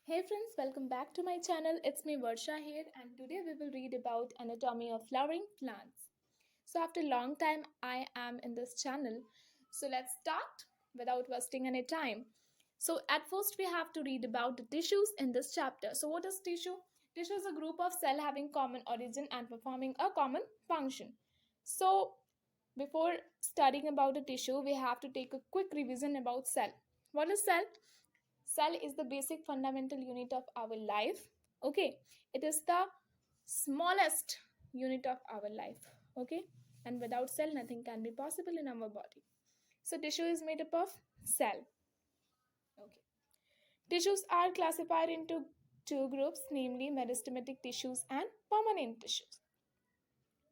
Hey friends, welcome back to my channel. It's me Varsha here and today we will read about anatomy of flowering plants. So after a long time I am in this channel. So let's start without wasting any time. So at first we have to read about the tissues in this chapter. So what is tissue? Tissue is a group of cell having common origin and performing a common function. So before studying about the tissue, we have to take a quick revision about cell. What is cell? Cell is the basic fundamental unit of our life. Okay, it is the smallest unit of our life. Okay, and without cell nothing can be possible in our body. So tissue is made up of cell. Okay, tissues are classified into two groups, namely meristematic tissues and permanent tissues.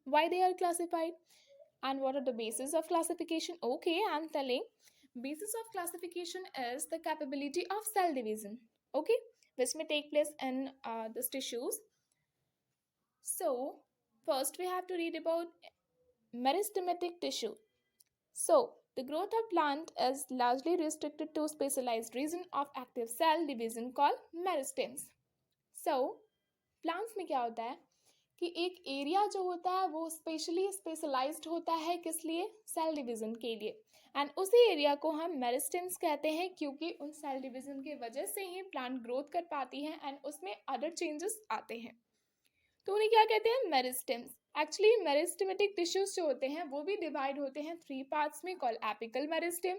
Why they are classified and what are the basis of classification? Okay, I'm telling. Basis of classification is the capability of cell division. Okay, which may take place in these tissues. So first we have to read about meristematic tissue. So the growth of plant is largely restricted to specialized region of active cell division called meristems. So plants में क्या होता है कि एक area जो होता है वो स्पेशली स्पेशलाइज्ड होता है किस लिए? सेल डिवीजन के लिए. एंड उसी एरिया को हम मेरिस्टेम्स कहते हैं क्योंकि उन सेल डिवीजन की वजह से ही प्लांट ग्रोथ कर पाती है एंड उसमें अदर चेंजेस आते हैं. तो उन्हें क्या कहते हैं? मेरिस्टेम्स. एक्चुअली मेरिस्टेमेटिक टिश्यूज जो होते हैं वो भी डिवाइड होते हैं थ्री पार्ट्स में call apical meristem,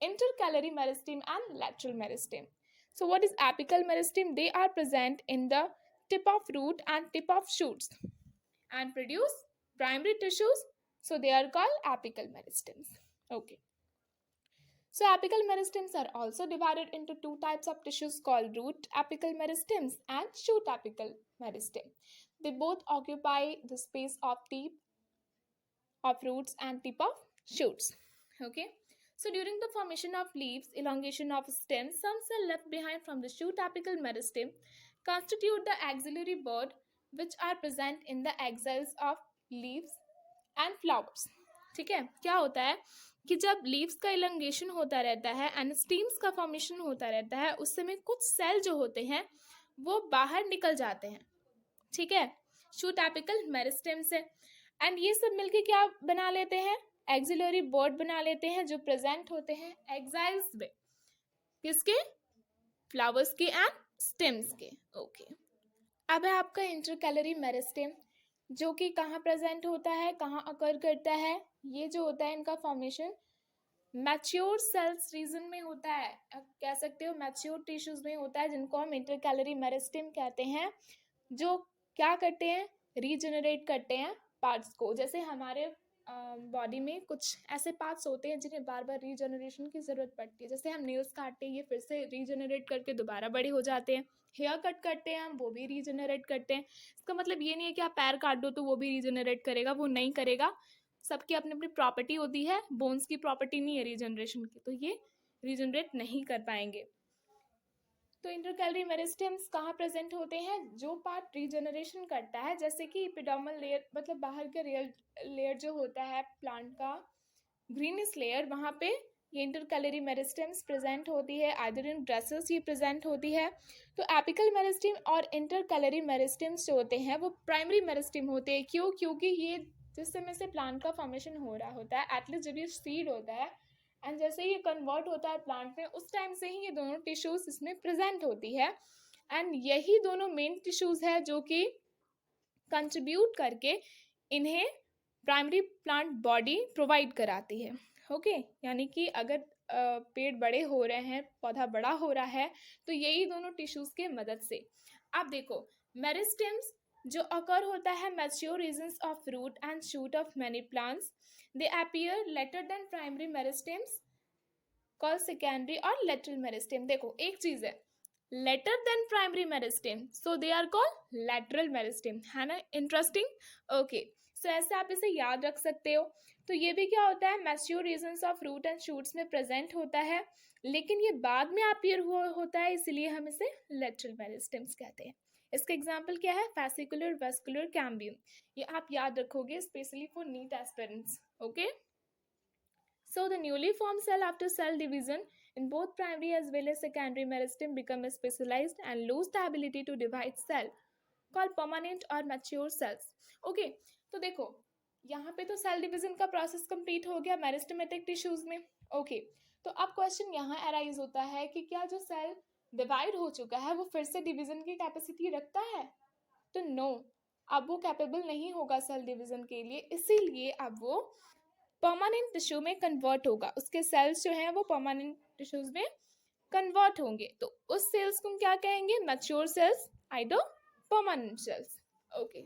intercalary meristem and lateral meristem. So what is apical meristem? They are present in the tip of root and tip of shoots and produce primary tissues. So they are called apical meristems. Okay. So apical meristems are also divided into two types of tissues called root apical meristems and shoot apical meristem. They both occupy the space of tip of roots and tip of shoots. Okay. So during the formation of leaves, elongation of stems, some cell left behind from the shoot apical meristem constitute the axillary bud which are present in the axils of leaves and flowers. ठीक है, क्या होता है कि जब leaves का इलंगेशन होता रहता है एंड स्टीम्स का फॉर्मेशन होता रहता है उस समय कुछ सेल जो होते हैं वो बाहर निकल जाते हैं. ठीक है, शूट एपिकल मेरिस्टेम से एंड ये सब मिलके क्या बना लेते हैं? एक्सिलरी बर्ड बना लेते हैं जो प्रेजेंट होते हैं एक्साइल्स में. किसके? फ्लावर्स के एंड स्टेम्स के. ओके, अब है आपका इंटरकैलरी मेरिस्टेम जो कि कहाँ प्रेजेंट होता है, कहाँ अकर करता है? ये जो होता है इनका फॉर्मेशन मैच्योर सेल्स रीजन में होता है. अब कह सकते हो मैच्योर टिश्यूज में होता है जिनको हम इंटरकैलरी मेरिस्टेम कहते हैं, जो क्या करते हैं? रीजनरेट करते हैं पार्ट्स को. जैसे हमारे बॉडी में कुछ ऐसे पार्ट्स होते हैं जिन्हें बार बार रीजनरेशन की ज़रूरत पड़ती है. जैसे हम नेल्स काटते हैं, ये फिर से रीजनरेट करके दोबारा बड़े हो जाते हैं. हेयर कट करते हैं हम, वो भी रीजनरेट करते हैं. इसका मतलब ये नहीं है कि आप पैर काट दो तो वो भी रीजनरेट करेगा, वो नहीं करेगा. सबकी अपनी अपनी प्रॉपर्टी होती है, बोन्स की प्रॉपर्टी नहीं है रीजनरेशन की, तो ये रीजनरेट नहीं कर पाएंगे. तो इंटरकैलरी मेरिस्टेम्स कहाँ प्रेजेंट होते हैं? जो पार्ट रीजनरेशन करता है, जैसे कि एपिडर्मल लेयर मतलब बाहर का रियल लेयर जो होता है प्लांट का ग्रीनिश लेयर, वहाँ पे ये इंटरकैलरी मेरिस्टेम्स प्रेजेंट होती है. आइदर इन ड्रेसेस ये प्रेजेंट होती है. तो एपिकल मेरिस्टेम और इंटरकैलरी मेरिस्टेम्स जो होते हैं वो प्राइमरी मेरिस्टेम होते हैं. क्यों? क्योंकि ये जिस समय से प्लांट का फॉर्मेशन हो रहा होता है, एटलीस्ट जब ये सीड होता है एंड जैसे ही ये कन्वर्ट होता है प्लांट में, उस टाइम से ही ये दोनों टिश्यूज इसमें प्रेजेंट होती है. एंड यही दोनों मेन टिश्यूज है जो कि कंट्रीब्यूट करके इन्हें प्राइमरी प्लांट बॉडी प्रोवाइड कराती है. ओके, यानी कि अगर पेड़ बड़े हो रहे हैं, पौधा बड़ा हो रहा है, तो यही दोनों टिश्यूज के मदद से. आप देखो, मेरिस्टेम्स जो अकर होता है mature regions of root and shoot of many plants, they appear later than primary meristems call secondary और लेटरल मेरिस्टेम. देखो एक चीज है, later than primary meristem, so they are called lateral meristem, है ना? इंटरेस्टिंग. ओके, सो ऐसे आप इसे याद रख सकते हो. तो ये भी क्या होता है? Mature regions of root and shoots में प्रेजेंट होता है, लेकिन ये बाद में अपीयर होता है, इसलिए हम इसे लेटरल मेरिस्टेम्स कहते हैं. इसका एग्जाम्पल क्या है? Fascicular vascular cambium. ये आप याद रखोगे specially for NEET aspirants. Okay, so the newly formed cell after cell division In both primary as well as secondary meristem become specialized and lose the ability to divide cell called permanent or mature cells. Okay, तो देखो यहाँ पे तो cell division का process complete हो गया meristematic tissues में. Okay, तो अब क्वेश्चन यहाँ अराइज होता है कि क्या जो सेल डिवाइड हो चुका है वो फिर से डिवीजन की कैपेसिटी रखता है? तो नो, अब वो कैपेबल नहीं होगा सेल डिवीजन के लिए, इसीलिए अब वो परमानेंट टिश्यू में कन्वर्ट होगा. उसके सेल्स जो हैं वो परमानेंट टिश्यूज में कन्वर्ट होंगे. तो उस सेल्स को क्या कहेंगे? Mature cells, either permanent cells. Okay,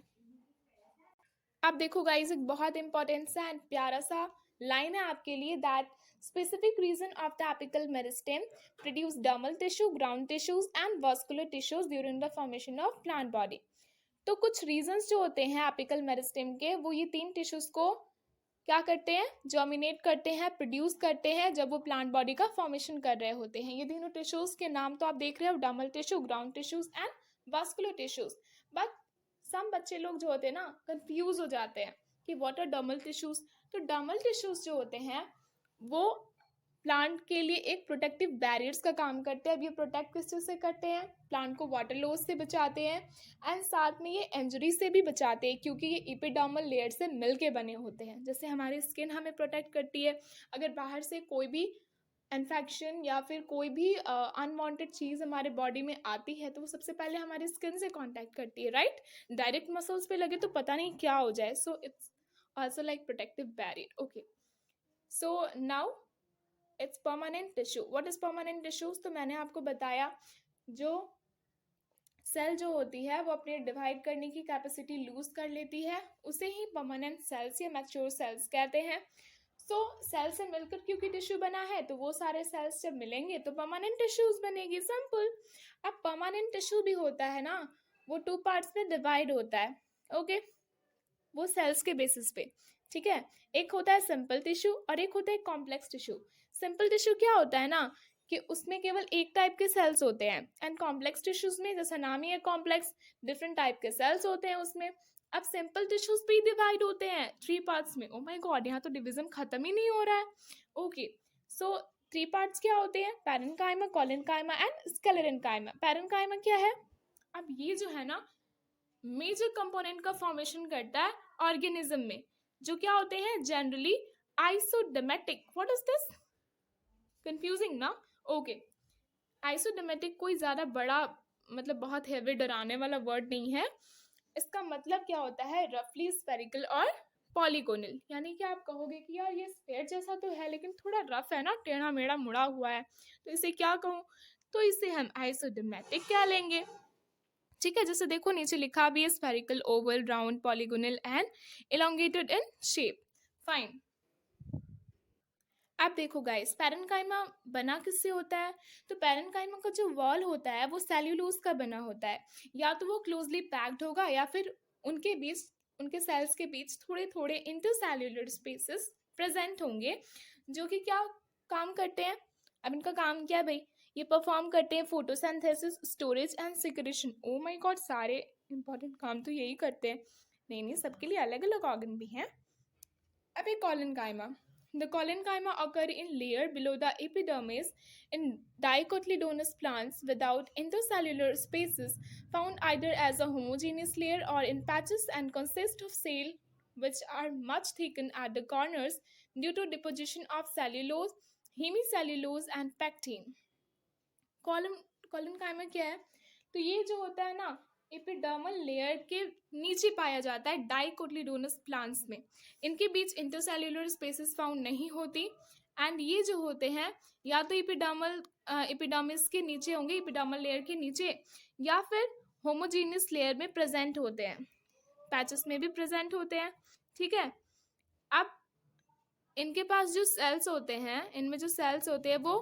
अब देखो गाइस, एक बहुत इंपॉर्टेंट सा एंड प्यारा सा लाइन है आपके लिए. That specific region of the apical meristem produce dermal tissue, ground tissues and vascular tissues during the formation of plant body. तो कुछ रीजन्स जो होते हैं एपिकल मेरिस्टेम के, वो ये तीन टिश्यूज को क्या करते हैं? जर्मिनेट करते हैं, प्रोड्यूस करते हैं जब वो प्लांट बॉडी का फॉर्मेशन कर रहे होते हैं. ये तीनों टिश्यूज के नाम तो आप देख रहे हो, dermal tissue, ground tissues and vascular tissues. But some बच्चे लोग जो होते हैं ना कंफ्यूज हो जाते हैं कि व्हाट आर डर्मल टिश्यूज. तो डर्मल टिश्यूज जो होते हैं वो प्लांट के लिए एक प्रोटेक्टिव बैरियर्स का काम करते हैं. अब ये प्रोटेक्ट किस चीज़ से करते हैं? प्लांट को वाटर लॉस से बचाते हैं एंड साथ में ये इंजरी से भी बचाते हैं, क्योंकि ये एपिडर्मल लेयर से मिल के बने होते हैं. जैसे हमारी स्किन हमें प्रोटेक्ट करती है, अगर बाहर से कोई भी इन्फेक्शन या फिर कोई भी अनवांटेड चीज़ हमारे बॉडी में आती है तो वो सबसे पहले हमारी स्किन से कांटेक्ट करती है, राइट? डायरेक्ट मसल्स पे लगे तो पता नहीं क्या हो जाए. So it's also like protective barrier. Okay, so now it's permanent tissue. What is permanent tissues? तो मैंने आपको बताया, जो सेल जो होती है वो अपने डिवाइड करने की कैपेसिटी लूज कर लेती है, उसे ही परमानेंट सेल्स या मैच्योर सेल्स कहते हैं. सो सेल से मिलकर क्योंकि टिश्यू बना है तो वो सारे सेल्स जब मिलेंगे तो परमानेंट टिश्यूज बनेगी. सिंपल. अब परमानेंट टिश्यू भी होता है ना, वो 2 पार्ट्स में डिवाइड होता है. ओके, वो सेल्स के बेसिस पे, ठीक है? एक होता है सिंपल टिश्यू और एक होता है कॉम्प्लेक्स टिश्यू. सिंपल टिश्यू क्या होता है ना कि उसमें केवल एक टाइप के सेल्स होते हैं, एंड कॉम्प्लेक्स टिश्यूज में, जैसा नाम ही है कॉम्प्लेक्स, डिफरेंट टाइप के सेल्स होते हैं उसमें. अब सिंपल टिश्यूज भी डिवाइड होते हैं 3 पार्ट्स में. ओ माय गॉड, यहाँ तो डिवीजन खत्म ही नहीं हो रहा है. ओके, सो 3 पार्ट्स क्या होते हैं? Parenchyma, collenchyma and sclerenchyma. Parenchyma क्या है? अब ये जो है ना मेजर कंपोनेंट का फॉर्मेशन करता है ऑर्गेनिज्म में, जो क्या होते हैं? Generally isodiametric. What is this? Confusing ना? ओके, आइसोडर्मेटिक कोई ज्यादा बड़ा मतलब बहुत हेवी डराने वाला वर्ड नहीं है. इसका मतलब क्या होता है? रफली स्फेरिकल और पॉलीगोनल. यानी कि आप कहोगे कि यार ये स्फेयर जैसा तो है लेकिन थोड़ा रफ है ना, टेढ़ा मेढ़ा मुड़ा हुआ है, तो इसे क्या कहूँ? तो इसे हम आइसोडर्मेटिक कह लेंगे. ठीक है, जैसे देखो नीचे लिखा भी है, spherical, Oval, round, polygonal and elongated in shape. Fine. अब देखो गाइस, पैरेन्काइमा बना किससे होता है? तो पैरेन्काइमा का जो वॉल होता है वो सेल्यूलोज का बना होता है. या तो वो क्लोजली पैक्ड होगा या फिर उनके बीच, उनके सेल्स के बीच थोड़े थोड़े इंटरसेल्यूलर स्पेसेस प्रेजेंट होंगे, जो कि क्या काम करते हैं? अब इनका काम क्या है भाई? ये परफॉर्म करते हैं photosynthesis, storage and secretion. Oh my God, सारे इंपॉर्टेंट काम तो यही करते हैं. नहीं, सबके लिए अलग अलग ऑर्गन भी हैं. अब एक collenchyma. The collenchyma occur in layer below the epidermis in dicotyledonous plants without intercellular spaces, found either as a homogeneous layer or in patches, and consist of cells which are much thickened at the corners due to deposition of cellulose, hemicellulose and pectin. Collenchyma क्या है? तो ये जो होता है ना epidermal layer के नीचे पाया जाता है डाइकोटिलेडोनस प्लांट्स में. इनके बीच इंटरसेल्यूलर स्पेसेस फाउंड नहीं होती, एंड ये जो होते हैं या तो एपिडर्मिस के नीचे होंगे, एपिडर्मल लेयर के नीचे, या फिर होमोजीनियस लेयर में प्रेजेंट होते हैं, पैचेस में भी प्रेजेंट होते हैं. ठीक है, अब इनके पास जो सेल्स होते हैं, इनमें जो सेल्स होते हैं वो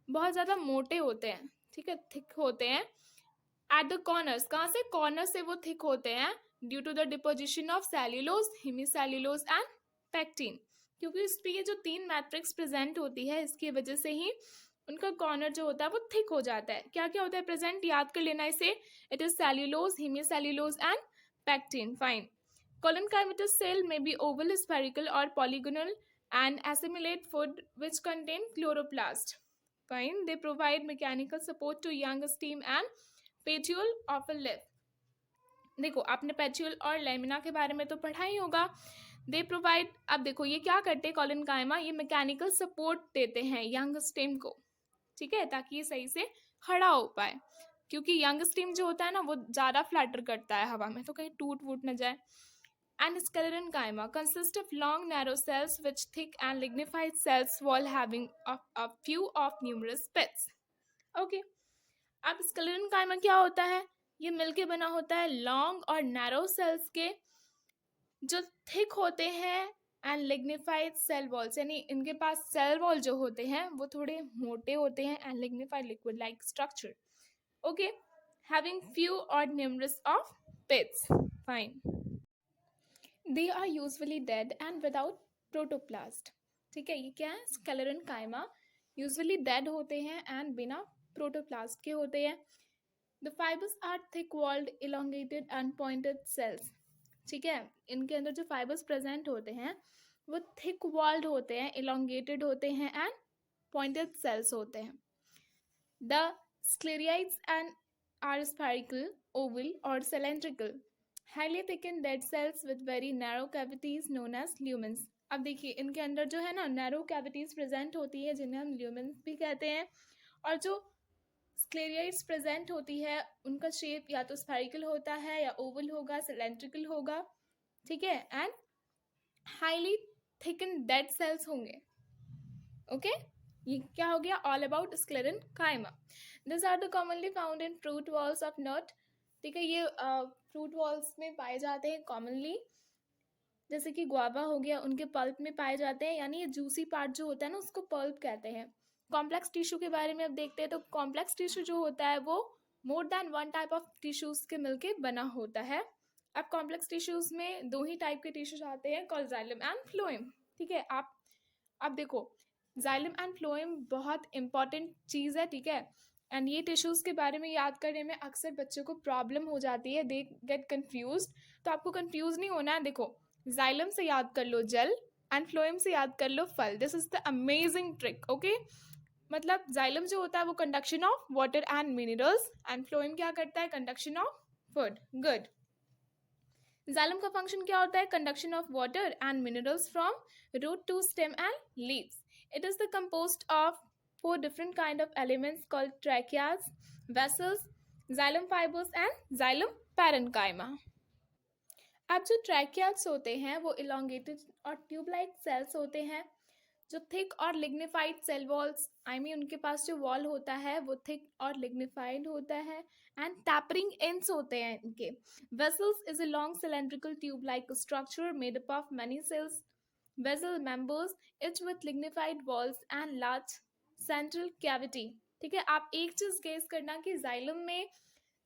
बहुत ज़्यादा मोटे होते हैं. ठीक है, थिक होते हैं एट द कॉर्नर्स. कहाँ से? कॉर्नर से वो थिक होते हैं due to the deposition of cellulose, hemicellulose and pectin. क्योंकि इस पे ये जो 3 मैट्रिक्स प्रेजेंट होती है, इसकी वजह से ही उनका कॉर्नर जो होता है वो थिक हो जाता है. क्या क्या होता है प्रेजेंट? याद कर लेना इसे. It is cellulose, hemicellulose and pectin. Fine. Collenchymatous cell may be oval, spherical or polygonal and assimilate food which contain chloroplast. Fine. They provide mechanical support to young stem and petiole of a leaf. देखो आपने पेट्यूल और lamina के बारे में तो पढ़ा ही होगा. They provide, अब देखो ये क्या करते हैं कॉलन कायमा, ये मैकेनिकल सपोर्ट देते हैं यंग स्टेम को, ठीक है, ताकि ये सही से खड़ा हो पाए, क्योंकि यंग स्टेम जो होता है ना वो ज़्यादा फ्लैटर करता है हवा में, तो कहीं टूट वूट न जाए. And sclerenchyma consists of long narrow cells which thick and lignified cells wall having a few of numerous pits. Okay. अब sclerenchyma क्या होता है, ये मिलके बना होता है लॉन्ग और नैरो सेल्स के जो थिक होते हैं एंड लिग्निफाइड सेल वॉल्स, यानी इनके पास सेल वॉल जो होते हैं वो थोड़े मोटे होते हैं and lignified liquid like structure. Okay. Having few or numerous of pits. Fine. They are usually dead and without protoplast. ठीक है, ये क्या है, स्क्लेरेंकाइमा यूजुअली डेड होते हैं एंड बिना प्रोटोप्लास्ट के होते हैं. The fibres are thick walled elongated and pointed cells. ठीक है, इनके अंदर जो फाइबर्स प्रेजेंट होते हैं वो थिक वॉल्ड होते हैं, इलोंगेटेड होते हैं एंड पॉइंटेड सेल्स होते हैं. The sclereids and are spherical, oval और cylindrical. Highly thicken dead cells with very narrow cavities known as lumens. अब देखिए इनके अंदर जो है ना नैरो कैविटीज प्रेजेंट होती है जिन्हें हम ल्यूमेंस भी कहते हैं, और जो स्क्लेराइड्स प्रेजेंट होती है उनका शेप या तो स्फेरिकल होता है या ओवल होगा, सिलेंड्रिकल होगा. ठीक है, and highly thicken dead cells होंगे. ओके, ये क्या हो गया, all about sclerenchyma. This are the commonly found in fruit walls of nut. ठीक है, ये फ्रूट वॉल्स में पाए जाते हैं कॉमनली, जैसे कि गुआवा हो गया, उनके पल्प में पाए जाते हैं, यानी ये जूसी पार्ट जो होता है ना उसको पल्प कहते हैं. कॉम्प्लेक्स टिश्यू के बारे में अब देखते हैं, तो कॉम्प्लेक्स टिश्यू जो होता है वो more than one type of tissues के मिलके बना होता है. अब कॉम्प्लेक्स टिश्यूज में दो ही टाइप के टिश्यूज आते हैं, कॉल्ड जाइलम एंड फ्लोएम. ठीक है, आप अब देखो जाइलम एंड फ्लोएम बहुत इंपॉर्टेंट चीज़ है. ठीक है, एंड ये टिश्यूज़ के बारे में याद करने में अक्सर बच्चों को प्रॉब्लम हो जाती है, दे गेट कन्फ्यूज. तो आपको कन्फ्यूज नहीं होना है. देखो जाइलम से याद कर लो जल एंड फ्लोएम से याद कर लो फल. This is the amazing trick. Okay, मतलब जाइलम जो होता है वो conduction of water and minerals, and phloem क्या करता है, conduction of food. Good. Xylem का फंक्शन क्या होता है, conduction of water and minerals from root to stem and leaves. It is the composed of 4 different kind of elements called tracheas, vessels, xylem fibers and xylem parenchyma. अब जो ट्रैकियास होते हैं वो elongated और ट्यूब लाइक सेल्स होते हैं, जो thick और lignified cell walls, I mean उनके पास जो वॉल होता है वो थिक और लिग्निफाइड होता है एंड टैपरिंग एंड्स होते हैं इनके. Vessels is a long cylindrical tube like structure made up of many cells. Vessel members each with lignified walls and large central cavity. ठीक है, आप एक चीज गेस करना कि जाइलम में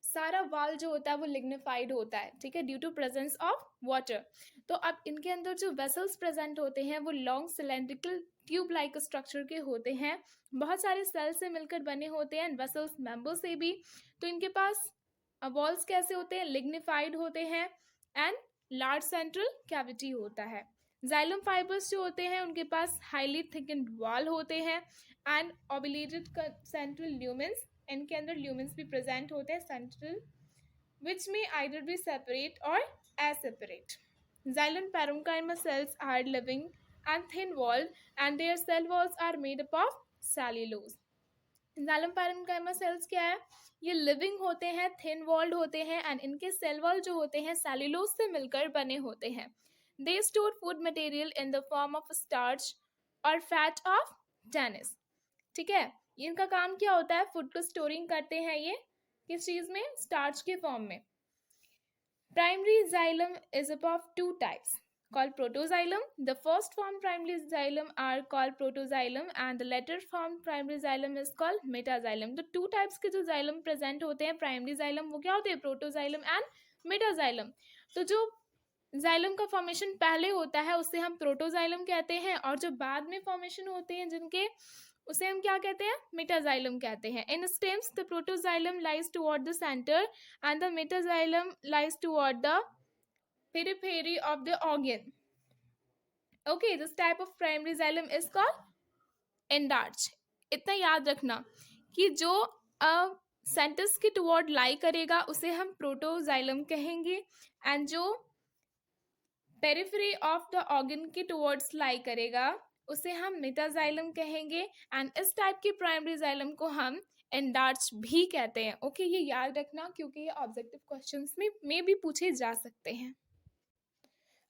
सारा वाल जो होता है वो लिग्निफाइड होता है. ठीक है, due to presence of water. तो अब इनके अंदर जो वेसल्स प्रेजेंट होते हैं वो long cylindrical tube like structure के होते हैं, बहुत सारे सेल से मिलकर बने होते हैं, वेसल्स मेंबर से भी. तो इनके पास वॉल्स कैसे होते हैं, लिग्निफाइड होते हैं एंड लार्ज सेंट्रल कैविटी होता है. जाइलम फाइबर्स जो होते हैं उनके पास हाईली थिकन्ड वॉल होते हैं एंड ओबुलेटेड सेंट्रल ल्यूमेंस. इनके अंदर ल्यूमेंस भी प्रेजेंट होते हैं सेंट्रल, विच में either be separate or a separate. Xylem parenchyma cells are living and thin walled and their cell walls are made up of cellulose. Xylem parenchyma cells क्या है, ये living होते हैं, थिन वॉल्ड होते हैं एंड इनके सेल वॉल जो होते हैं सेल्यूलोज से मिलकर बने होते हैं. They store food material in the form of starch or fat of tannins. ठीक है, इनका काम क्या होता है, फूड को स्टोरिंग करते हैं ये किस चीज में, स्टार्च के फॉर्म में. Primary xylem is of 2 types called protoxylem. The first form primary xylem are called protoxylem and the later form primary xylem is called metaxylem. तो 2 types के जो xylem present होते हैं primary xylem वो क्या होते हैं, protoxylem and metaxylem. तो जो जाइलम का फॉर्मेशन पहले होता है उसे हम प्रोटोजाइलम कहते हैं, और जो बाद में फॉर्मेशन होते हैं जिनके उसे हम क्या कहते हैं, मेटाजाइलम कहते हैं. इन stems the protoxylem lies toward the centre and the metaxylem lies toward the periphery of the organ. Okay, this type of primary xylem is called endarch. इतना याद रखना कि जो सेंटस के टुवर्ड लाई करेगा उसे हम प्रोटोजाइलम कहेंगे, एंड जो पेरिफेरी ऑफ द ऑर्गन के टुवर्ड्स लाई करेगा उसे हम मेटाजाइलम कहेंगे, एंड इस टाइप के प्राइमरी जाइलम को हम एंडार्च भी कहते हैं। ओके, ये याद रखना क्योंकि ये ऑब्जेक्टिव क्वेश्चंस में भी पूछे जा सकते हैं।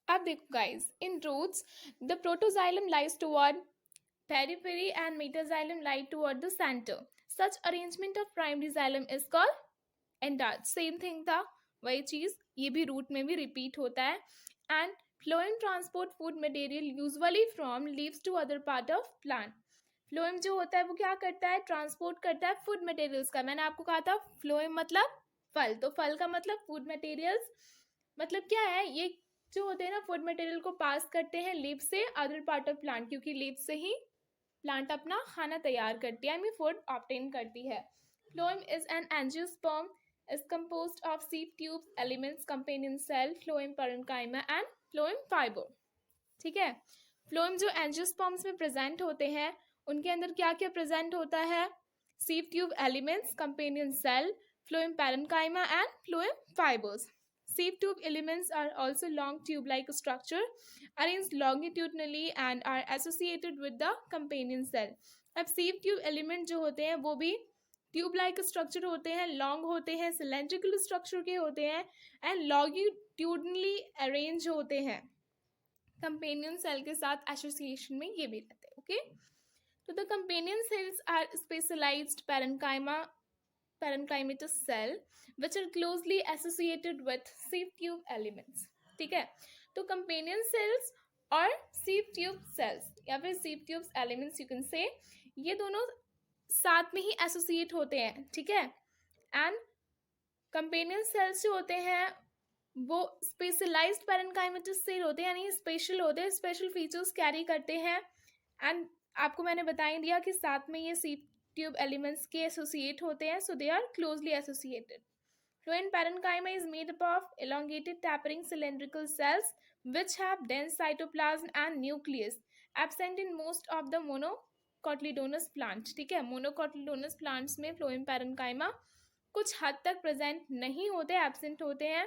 अब देखो guys, in roots the protoxylem lies toward periphery and metaxylem lie toward the center. Such arrangement of primary xylem is called endarch. Same thing था, वही चीज ये भी रूट में भी रिपीट होता है। And phloem transport food material usually from leaves to other part of plant. phloem जो होता है वो क्या करता है, ट्रांसपोर्ट करता है फूड मटेरियल्स का। मैंने आपको कहा था phloem मतलब फल, तो फल का मतलब फूड मटेरियल्स, मतलब क्या है, ये जो होते हैं ना फूड मटेरियल को पास करते हैं लीव से अदर पार्ट ऑफ प्लांट, क्योंकि लीव से ही प्लांट अपना खाना तैयार करती है, आई फूड ऑब्टेन करती है। Phloem is an angiosperm, is composed of sieve tubes, elements, companion cell, phloem parenchyma and phloem fibre. ठीक है, फ्लोएम जो एंजियोस्पर्म्स में प्रेजेंट होते हैं उनके अंदर क्या क्या प्रेजेंट होता है, sieve tube, elements, companion cell, phloem parenchyma and phloem fibres. Sieve tube elements are also long tube-like structure arranged longitudinally and are associated with the companion cell. अब sieve tube element जो होते हैं वो भी ट्यूब-like structure होते हैं, long होते हैं, cylindrical structure के होते हैं and longitudinally arranged होते हैं, companion cell के साथ association में ये भी रहते हैं। ओके, तो the companion cells are specialized parenchymatous cell which are closely associated with sieve tube elements। ठीक है, तो companion cells और sieve tube cells या फिर sieve tube elements you can say, ये दोनों साथ में ही एसोसिएट होते हैं। ठीक है, एंड companion cells जो होते हैं वो स्पेशलाइज्ड पैरेन्काइमेटस सेल होते हैं, यानी स्पेशल होते हैं, स्पेशल फीचर्स कैरी करते हैं। एंड आपको मैंने बता ही दिया कि साथ में ये sieve tube elements के associate होते हैं, so they are closely associated. Phloem parenchyma is made up of elongated tapering cylindrical cells which have dense cytoplasm and nucleus, absent in most of the monocotyledonous plants। ठीक है, monocotyledonous plants में phloem parenchyma कुछ हद तक present नहीं होते, absent होते हैं।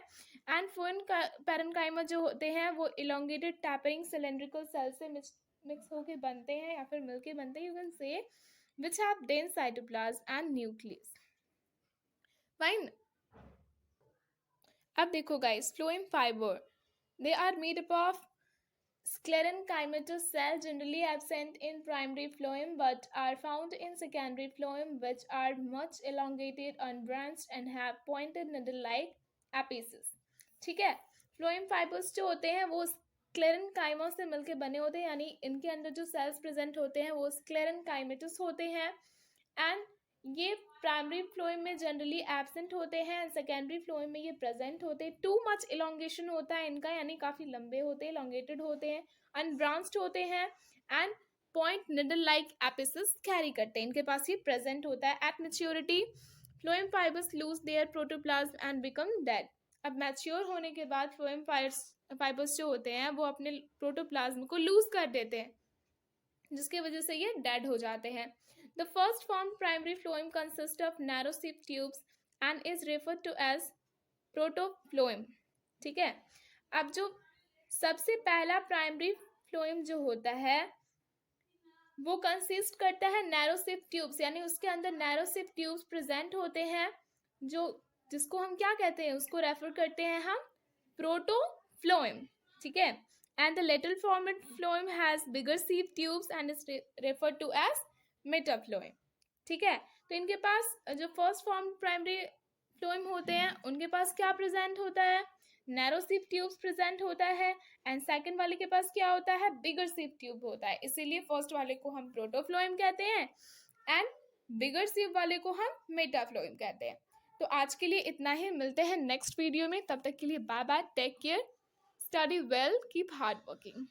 एंड phloem parenchyma जो होते हैं वो elongated tapering cylindrical cells से मिक्स होके बनते हैं या फिर मिलके बनते हैं, you can say, which have dense cytoplasm and nucleus। Fine। अब देखो guys, phloem fiber, they are made up of sclerenchymatous cell generally absent in primary phloem but are found in secondary phloem which are much elongated, unbranched and have pointed needle-like apices। ठीक है, phloem fibers जो होते हैं वो sclerenchyma से मिलके बने होते हैं, यानी इनके अंदर जो सेल्स प्रेजेंट होते हैं वो स्क्लेरेनकाइमेटस होते हैं। एंड ये प्राइमरी फ्लोएम में जनरली एब्सेंट होते हैं, सेकेंडरी फ्लोएम में ये प्रेजेंट होते हैं। टू मच इलोंगेशन होता है इनका, यानी काफी लंबे होते हैं, इलोंगेटेड होते हैं, अनब्रांच्ड होते हैं and point needle like apices carry करते हैं, इनके पास ये प्रेजेंट होता है। At maturity phloem fibres lose their protoplasm and become dead. अब मैच्योर होने के बाद फ्लोएम फाइबर्स जो होते हैं वो अपने प्रोटोप्लाज्म को लूज कर देते हैं, जिसके वजह से ये डेड हो जाते हैं। The first formed primary phloem consists of narrow sieve tubes and is referred to as protoploem। ठीक है, अब जो सबसे पहला प्राइमरी फ्लोएम जो होता है वो कंसिस्ट करता है नैरो सिव ट्यूब्स, यानी उसके अंदर नैरो सिव ट्यूब्स प्रेजेंट होते हैं, जो जिसको हम क्या कहते हैं, उसको रेफर करते हैं हम प्रोटोफ्लोएम। ठीक है, and the later formed phloem has bigger sieve tubes and is referred to as metaphloem. ठीक है, तो इनके पास जो फर्स्ट फॉर्म प्राइमरी फ्लोएम होते हैं उनके पास क्या प्रेजेंट होता है, नैरो सिव ट्यूब्स प्रेजेंट होता है, एंड सेकंड वाले के पास क्या होता है, बिगर सिव ट्यूब होता है, इसीलिए फर्स्ट वाले को हम प्रोटोफ्लोएम कहते हैं एंड बिगर सिव वाले को हम मेटाफ्लोएम कहते हैं। तो आज के लिए इतना ही, मिलते हैं नेक्स्ट वीडियो में, तब तक के लिए bye bye, take care, study well, keep hard working.